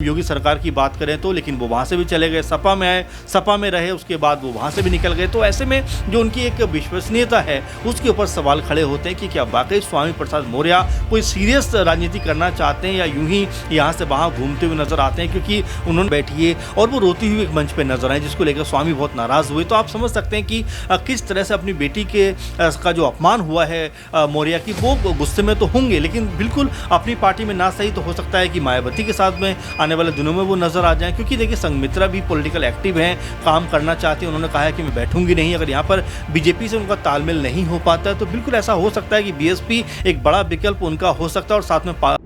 योगी सरकार की बात करें तो, लेकिन वो वहाँ से भी चले गए, सपा में आए, सपा में रहे, उसके बाद वो वहाँ से भी निकल गए। तो ऐसे में जो उनकी एक विश्वसनीयता है उसके ऊपर सवाल खड़े होते हैं कि क्या वाकई स्वामी प्रसाद मौर्य कोई सीरियस राजनीति करना चाहते हैं या यूं ही यहाँ से वहाँ घूमते हुए नजर आते हैं। क्योंकि उन्होंने बैठी और वो रोती हुई एक मंच पर नजर आए, जिसको लेकर स्वामी बहुत नाराज हुए। तो आप समझ सकते हैं कि किस तरह से अपनी बेटी के का जो अपमान हुआ है मौर्य की, वो गुस्से में तो होंगे, लेकिन बिल्कुल अपनी पार्टी में ना सही तो हो सकता है कि मायावती के साथ में आने वाले दिनों में वो नजर आ जाएं। क्योंकि देखिए संघमित्रा भी पॉलिटिकल एक्टिव हैं, काम करना चाहती हैं। उन्होंने कहा है कि मैं बैठूंगी नहीं। अगर यहाँ पर बीजेपी से उनका तालमेल नहीं हो पाता है तो बिल्कुल ऐसा हो सकता है कि बीएसपी एक बड़ा विकल्प उनका हो सकता है। और साथ में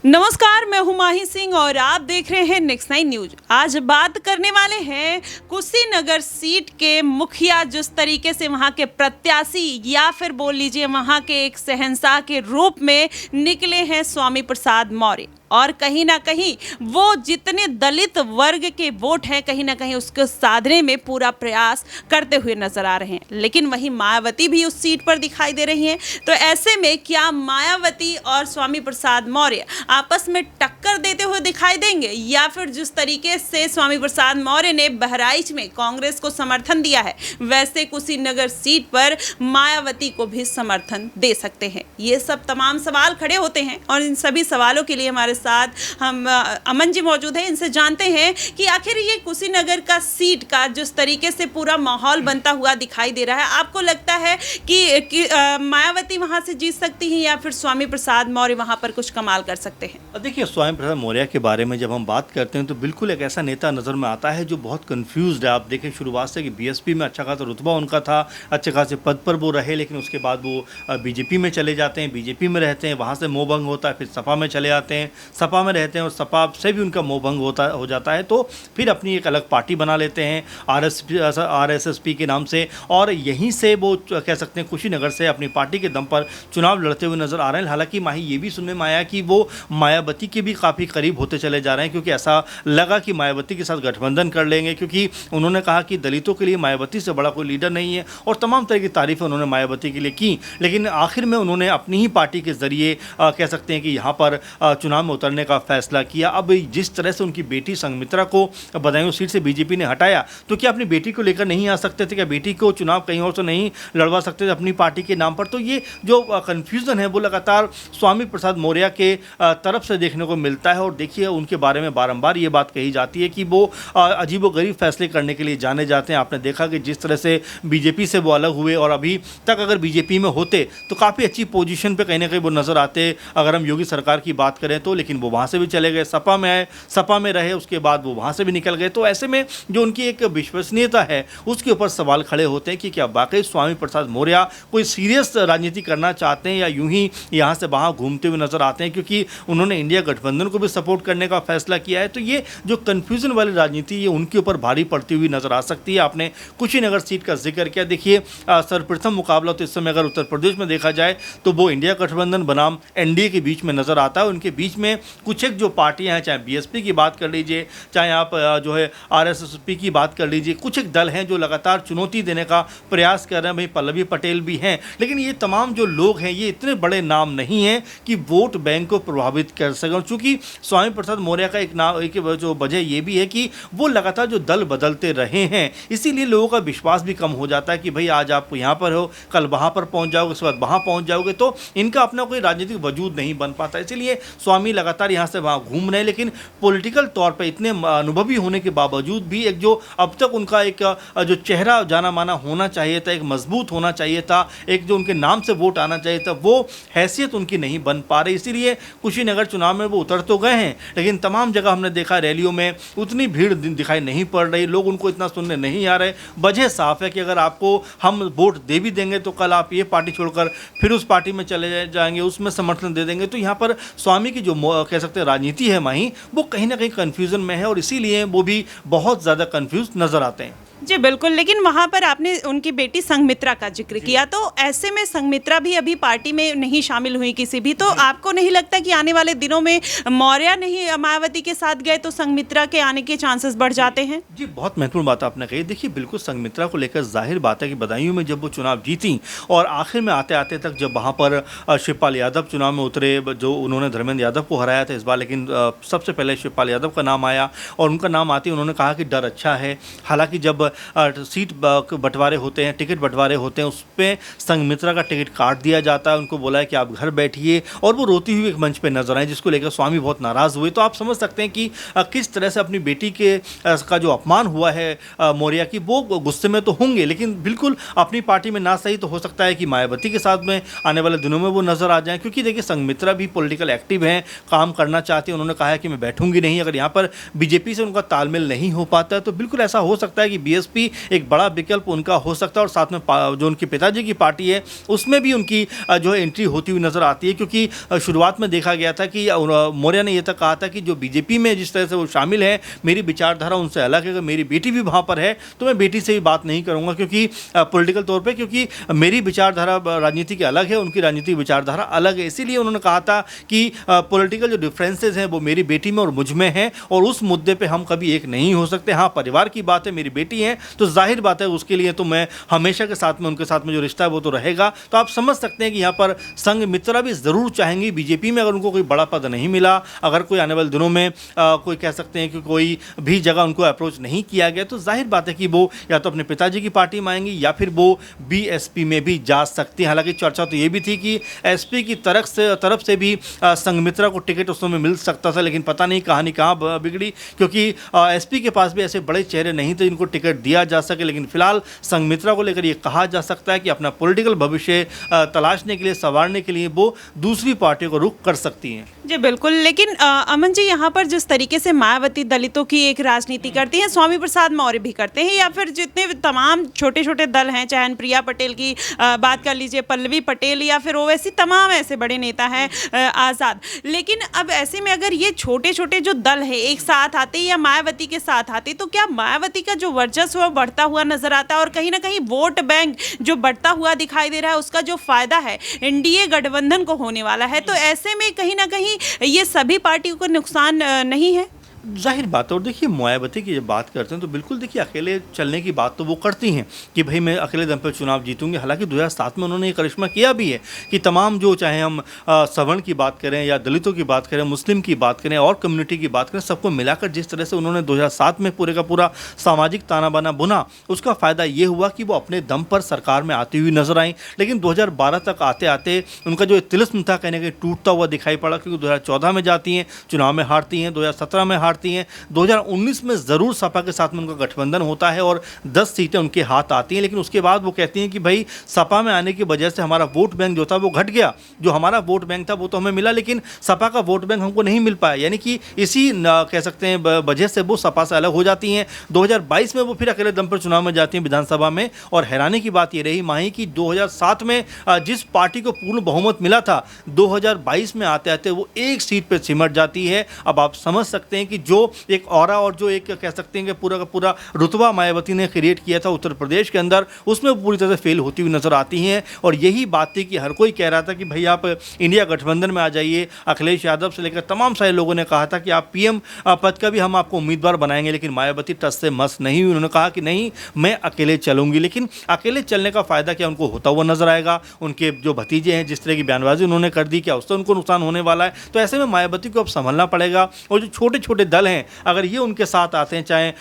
नमस्कार, मैं हूं माही सिंह और आप देख रहे हैं नेक्स्ट 9 न्यूज। आज बात करने वाले हैं कुशीनगर सीट के मुखिया, जिस तरीके से वहां के प्रत्याशी या फिर बोल लीजिए वहां के एक शहंशाह के रूप में निकले हैं स्वामी प्रसाद मौर्य। और कहीं ना कहीं वो जितने दलित वर्ग के वोट हैं कहीं ना कहीं उसको साधने में पूरा प्रयास करते हुए नजर आ रहे हैं। लेकिन वहीं मायावती भी उस सीट पर दिखाई दे रही हैं। तो ऐसे में क्या मायावती और स्वामी प्रसाद मौर्य आपस में टक्कर देते हुए दिखाई देंगे, या फिर जिस तरीके से स्वामी प्रसाद मौर्य ने बहराइच में कांग्रेस को समर्थन दिया है वैसे कुशीनगर सीट पर मायावती को भी समर्थन दे सकते हैं? ये सब तमाम सवाल खड़े होते हैं और इन सभी सवालों के लिए हमारे साथ हम अमन जी मौजूद हैं। इनसे जानते हैं कि आखिर ये कुशीनगर का सीट का जिस तरीके से पूरा माहौल बनता हुआ दिखाई दे रहा है, आपको लगता है कि मायावती वहां से जीत सकती हैं या फिर स्वामी प्रसाद मौर्य वहां पर कुछ कमाल कर सकते हैं? देखिए, स्वामी प्रसाद मौर्य के बारे में जब हम बात करते हैं तो बिल्कुल एक ऐसा नेता नज़र में आता है जो बहुत कंफ्यूज्ड है। आप देखें शुरुआत से कि बीएसपी में अच्छा खासा रुतबा उनका था, अच्छे खासे पद पर वो रहे, लेकिन उसके बाद वो बीजेपी में चले जाते हैं, बीजेपी में रहते हैं, वहाँ से मोह भंग होता है, फिर सपा में चले आते हैं, सपा में रहते हैं और सपा से भी उनका मोह भंग हो जाता है। तो फिर अपनी एक अलग पार्टी बना लेते हैं आरएसएसपी के नाम से, और यहीं से वो कह सकते हैं कुशीनगर से अपनी पार्टी के दम पर चुनाव लड़ते हुए नजर आ रहे हैं। हालांकि माही ये भी सुनने में आया कि वो मायावती के भी काफ़ी करीब होते चले जा रहे हैं, क्योंकि ऐसा लगा कि मायावती के साथ गठबंधन कर लेंगे। क्योंकि उन्होंने कहा कि दलितों के लिए मायावती से बड़ा कोई लीडर नहीं है और तमाम तरह की तारीफें उन्होंने मायावती के लिए की। लेकिन आखिर में उन्होंने अपनी ही पार्टी के जरिए कह सकते हैं कि यहाँ पर चुनाव में उतरने का फैसला किया। अब जिस तरह से उनकी बेटी संघमित्रा को बदायूं सीट से बीजेपी ने हटाया, तो क्या अपनी बेटी को लेकर नहीं आ सकते थे? क्या बेटी को चुनाव कहीं और से नहीं लड़वा सकते थे अपनी पार्टी के नाम पर? तो ये जो कन्फ्यूज़न है वो लगातार स्वामी प्रसाद मौर्य के तरफ से देखने को मिलता है। और देखिए उनके बारे में बारंबार ये बात कही जाती है कि वो अजीबोगरीब फैसले करने के लिए जाने जाते हैं। आपने देखा कि जिस तरह से बीजेपी से वो अलग हुए और अभी तक अगर बीजेपी में होते तो काफ़ी अच्छी पोजीशन पे कहीं ना कहीं वो नज़र आते अगर हम योगी सरकार की बात करें तो, लेकिन वो वहाँ से भी चले गए, सपा में आए, सपा में रहे, उसके बाद वो वहाँ से भी निकल गए। तो ऐसे में जो उनकी एक विश्वसनीयता है उसके ऊपर सवाल खड़े होते हैं कि क्या वाकई स्वामी प्रसाद मौर्य कोई सीरियस राजनीति करना चाहते हैं या यूं ही यहाँ से वहाँ घूमते हुए नजर आते हैं। क्योंकि उन्होंने इंडिया गठबंधन को भी सपोर्ट करने का फैसला किया है। तो ये जो कन्फ्यूजन वाली राजनीति ये उनके ऊपर भारी पड़ती हुई नजर आ सकती है। आपने कुशीनगर सीट का जिक्र किया। देखिए सर्वप्रथम मुकाबला तो इस समय अगर उत्तर प्रदेश में देखा जाए तो वो इंडिया गठबंधन बनाम एनडीए के बीच में नजर आता है। उनके बीच में कुछ एक जो पार्टियां हैं, चाहे बीएसपी की बात कर लीजिए, चाहे आप जो है आरएसएसपी की बात कर लीजिए, कुछ एक दल हैं जो लगातार चुनौती देने का प्रयास कर रहे हैं। भाई पल्लवी पटेल भी हैं, लेकिन ये तमाम जो लोग हैं ये इतने बड़े नाम नहीं हैं कि वोट बैंक को प्रभावित कर सकें। चूँकि स्वामी प्रसाद मौर्य का एक जो वजह ये भी है कि वो लगातार जो दल बदलते रहे हैं, इसीलिए लोगों का विश्वास भी कम हो जाता है कि भाई आज आप यहाँ पर हो, कल वहाँ पर पहुँच जाओगे, उसके बाद वहाँ पहुँच जाओगे, तो इनका अपना कोई राजनीतिक वजूद नहीं बन पाता। इसीलिए स्वामी लगातार यहाँ से वहाँ घूम रहे हैं। लेकिन पॉलिटिकल तौर पर इतने अनुभवी होने के बावजूद भी एक जो अब तक उनका एक जो चेहरा जाना माना होना चाहिए था, एक मजबूत होना चाहिए था, एक जो उनके नाम से वोट आना चाहिए था, वो हैसियत उनकी नहीं बन पा रही। इसीलिए कुशीनगर चुनाव में वो उतर तो गए हैं, लेकिन तमाम जगह हमने देखा रैलियों में उतनी भीड़ दिखाई नहीं पड़ रही, लोग उनको इतना सुनने नहीं आ रहे। वजह साफ है कि अगर आपको हम वोट दे भी देंगे तो कल आप ये पार्टी छोड़कर फिर उस पार्टी में चले जाएंगे, उसमें समर्थन दे देंगे। तो यहाँ पर स्वामी की जो कह सकते हैं राजनीति है माही, वो कहीं ना कहीं कन्फ्यूजन में है और इसीलिए वो भी बहुत ज़्यादा कन्फ्यूज नजर आते हैं। जी बिल्कुल, लेकिन वहाँ पर आपने उनकी बेटी संघमित्रा का जिक्र किया, तो ऐसे में संघमित्रा भी अभी पार्टी में नहीं शामिल हुई किसी भी, तो आपको नहीं लगता कि आने वाले दिनों में मौर्य नहीं मायावती के साथ गए तो संघमित्रा के आने के चांसेस बढ़ जाते हैं? जी, बहुत महत्वपूर्ण बात आपने कही। देखिए, बिल्कुल संघमित्रा को लेकर ज़ाहिर बात है कि बदायूं में जब वो चुनाव जीतीं और आखिर में आते-आते तक जब वहाँ पर शिवपाल यादव चुनाव में उतरे, जो उन्होंने धर्मेंद्र यादव को हराया था इस बार, लेकिन सबसे पहले शिवपाल यादव का नाम आया और उनका नाम आते ही उन्होंने कहा कि डर अच्छा है। हालाँकि जब सीट बँटवारे होते हैं, टिकट बँटवारे होते हैं, उसपे संघमित्रा का टिकट काट दिया जाता है। उनको बोला है कि आप घर बैठिए, और वो रोती हुई एक मंच पे नजर आई, जिसको लेकर स्वामी बहुत नाराज़ हुए। तो आप समझ सकते हैं कि किस तरह से अपनी बेटी के का जो अपमान हुआ है मौर्य की, वो गुस्से में तो होंगे, लेकिन बिल्कुल अपनी पार्टी में ना सही तो हो सकता है कि मायावती के साथ में आने वाले दिनों में वो नजर आ जाएं। क्योंकि देखिए, संघमित्रा भी पॉलिटिकल एक्टिव हैं, काम करना चाहती हैं। उन्होंने कहा है कि मैं बैठूंगी नहीं। अगर यहाँ पर बीजेपी से उनका तालमेल नहीं हो पाता है तो बिल्कुल ऐसा हो सकता है कि बीएसपी एक बड़ा विकल्प उनका हो सकता है, और साथ में जो उनके पिताजी की पार्टी है उसमें भी उनकी जो है एंट्री होती हुई नजर आती है। क्योंकि शुरुआत में देखा गया था कि मौर्य ने यह तक कहा था कि जो बीजेपी में जिस तरह से वो शामिल है, मेरी विचारधारा उनसे अलग है। अगर मेरी बेटी भी वहाँ पर है तो मैं बेटी से भी बात नहीं करूँगा, क्योंकि पॉलिटिकल तौर पे, क्योंकि मेरी विचारधारा राजनीति की अलग है, उनकी राजनीतिक विचारधारा अलग है। इसीलिए उन्होंने कहा था कि पॉलिटिकल जो डिफरेंसेस हैं वो मेरी बेटी में और मुझ में हैं, और उस मुद्दे पे हम कभी एक नहीं हो सकते। हाँ, परिवार की बात है, मेरी बेटी है तो जाहिर बात है उसके लिए तो मैं हमेशा के साथ में, उनके साथ में जो रिश्ता है वो तो रहेगा। तो आप समझ सकते हैं कि यहाँ पर संघमित्रा भी ज़रूर चाहेंगी बीजेपी में, अगर उनको कोई बड़ा पद नहीं मिला, अगर कोई आने वाले दिनों में कोई कह सकते हैं कि कोई भी जगह उनको अप्रोच नहीं किया गया, तो जाहिर बात है कि वो या तो अपने पिताजी की पार्टी में आएंगी या फिर वो बीएसपी में भी जा सकती हैं। हालांकि चर्चा तो ये भी थी कि एसपी की तरफ से भी संघमित्रा को टिकट उस समय मिल सकता था, लेकिन पता नहीं कहानी कहाँ बिगड़ी, क्योंकि एसपी के पास भी ऐसे बड़े चेहरे नहीं थे जिनको टिकट दिया जा सके। लेकिन फिलहाल संघमित्रा को लेकर ये कहा जा सकता है कि अपना पॉलिटिकल भविष्य तलाशने के लिए, संवारने के लिए वो दूसरी पार्टी को रुख कर सकती हैं। जी बिल्कुल, लेकिन अमन जी, यहाँ पर जिस तरीके से मायावती दलितों की एक राजनीति करती हैं, स्वामी प्रसाद मौर्य भी करते हैं, या फिर जितने तमाम छोटे छोटे दल हैं, चाहे प्रिया पटेल की बात कर लीजिए, पल्लवी पटेल, या फिर ओवैसी, तमाम ऐसे बड़े नेता हैं, आज़ाद। लेकिन अब ऐसे में अगर ये छोटे छोटे जो दल है एक साथ आते या मायावती के साथ आते, तो क्या मायावती का जो वर्चस्व है बढ़ता हुआ नजर आता है, और कहीं ना कहीं वोट बैंक जो बढ़ता हुआ दिखाई दे रहा है, उसका जो फायदा है एनडीए गठबंधन को होने वाला है, तो ऐसे में कहीं ना कहीं ये सभी पार्टियों को नुकसान नहीं है? जाहिर बात है। और देखिए, मायावती की जब बात करते हैं तो बिल्कुल देखिए, अकेले चलने की बात तो वो करती हैं कि भाई मैं अकेले दम पर चुनाव जीतूंगी। हालांकि 2007 में उन्होंने ये करिश्मा किया भी है कि तमाम जो, चाहे हम सवर्ण की बात करें या दलितों की बात करें, मुस्लिम की बात करें और कम्युनिटी की बात करें, सबको मिलाकर जिस तरह से उन्होंने 2007 में पूरे का पूरा सामाजिक ताना बाना बुना, उसका फ़ायदा ये हुआ कि वो अपने दम पर सरकार में आती हुई नजर आई। लेकिन 2012 तक आते आते उनका जो तिलिस्म था कहीं ना कहीं टूटता हुआ दिखाई पड़ा, क्योंकि 2014 में जाती हैं, चुनाव में हारती हैं, 2017 में हारती हैं, 2019 में ज़रूर सपा के साथ में उनका गठबंधन होता है और 10 सीटें उनके हाथ आती हैं। लेकिन उसके बाद वो कहती हैं कि भाई, सपा में आने की वजह से हमारा वोट बैंक जो था वो घट गया, जो हमारा वोट बैंक था वो तो हमें मिला, लेकिन सपा का वोट बैंक हमको नहीं मिल पाया। यानी कि इसी कह सकते हैं वजह से वो सपा से अलग हो जाती हैं। 2022 में वो फिर अकेले दम पर चुनाव में जाती हैं विधानसभा में, और हैरानी की बात ये रही माही कि 2007 में जिस पार्टी को पूर्ण बहुमत मिला था, 2022 में आते आते वो एक सीट पर सिमट जाती है। अब आप समझ सकते हैं कि जो एक ऑरा और जो एक कह सकते हैं कि पूरा का पूरा रुतबा मायावती ने क्रिएट किया था उत्तर प्रदेश के अंदर, उसमें पूरी तरह से फेल होती हुई नजर आती हैं। और यही बात थी कि हर कोई कह रहा था कि भाई आप इंडिया गठबंधन में आ जाइए। अखिलेश यादव से लेकर तमाम सारे लोगों ने कहा था कि आप पीएम पद का भी हम आपको उम्मीदवार बनाएंगे, लेकिन मायावती टस से मस नहीं हुई। उन्होंने कहा कि नहीं, मैं अकेले चलूंगी। लेकिन अकेले चलने का फायदा क्या उनको होता हुआ नजर आएगा? उनके जो भतीजे हैं, जिस तरह की बयानबाजी उन्होंने कर दी, क्या उससे उनको नुकसान होने वाला है? तो ऐसे में मायावती को अब संभलना पड़ेगा। और जो छोटे छोटे दल हैं, अगर ये उनके साथ आते हैं, चाहे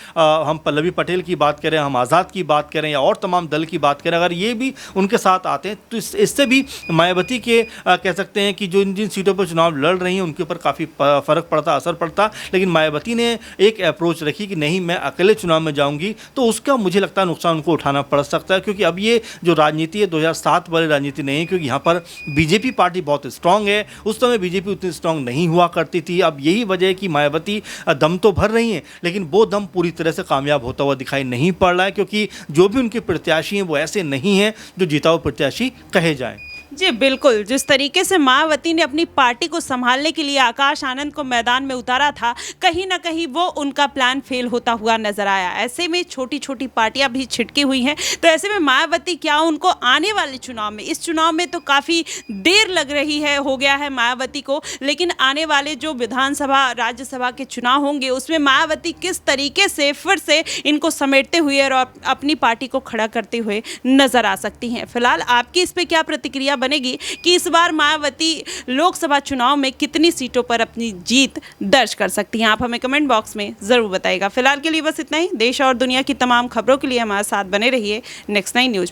हम पल्लवी पटेल की बात करें, हम आज़ाद की बात करें या और तमाम दल की बात करें, अगर ये भी उनके साथ आते हैं तो इससे भी मायावती के कह सकते हैं कि जो जिन सीटों पर चुनाव लड़ रही हैं उनके ऊपर काफ़ी फ़र्क पड़ता, असर पड़ता। लेकिन मायावती ने एक अप्रोच रखी कि नहीं, मैं अकेले चुनाव में जाऊंगी, तो उसका मुझे लगता है नुकसान उनको उठाना पड़ सकता है। क्योंकि अब ये जो राजनीति है 2007 वाली राजनीति नहीं है, क्योंकि यहाँ पर बीजेपी पार्टी बहुत स्ट्रांग है। उस समय बीजेपी उतनी स्ट्रांग नहीं हुआ करती थी। अब यही वजह है कि मायावती दम तो भर रही हैं, लेकिन वो दम पूरी तरह से कामयाब होता हुआ दिखाई नहीं पड़ रहा है, क्योंकि जो भी उनके प्रत्याशी हैं वो ऐसे नहीं हैं जो जीता हुआ प्रत्याशी कहे जाएं। जी बिल्कुल, जिस तरीके से मायावती ने अपनी पार्टी को संभालने के लिए आकाश आनंद को मैदान में उतारा था, कहीं न कहीं वो उनका प्लान फेल होता हुआ नज़र आया। ऐसे में छोटी-छोटी पार्टियाँ भी छिटकी हुई हैं, तो ऐसे में मायावती क्या उनको आने वाले चुनाव में, इस चुनाव में तो काफ़ी देर लग रही है, हो गया है मायावती को, लेकिन आने वाले जो विधानसभा, राज्यसभा के चुनाव होंगे, उसमें मायावती किस तरीके से फिर से इनको समेटते हुए और अपनी पार्टी को खड़ा करते हुए नज़र आ सकती हैं। फिलहाल आपकी इस पे क्या प्रतिक्रिया बनेगी कि इस बार मायावती लोकसभा चुनाव में कितनी सीटों पर अपनी जीत दर्ज कर सकती हैं? आप हमें कमेंट बॉक्स में ज़रूर बताइएगा। फिलहाल के लिए बस इतना ही। देश और दुनिया की तमाम खबरों के लिए हमारे साथ बने रहिए नेक्स्ट 9 न्यूज़।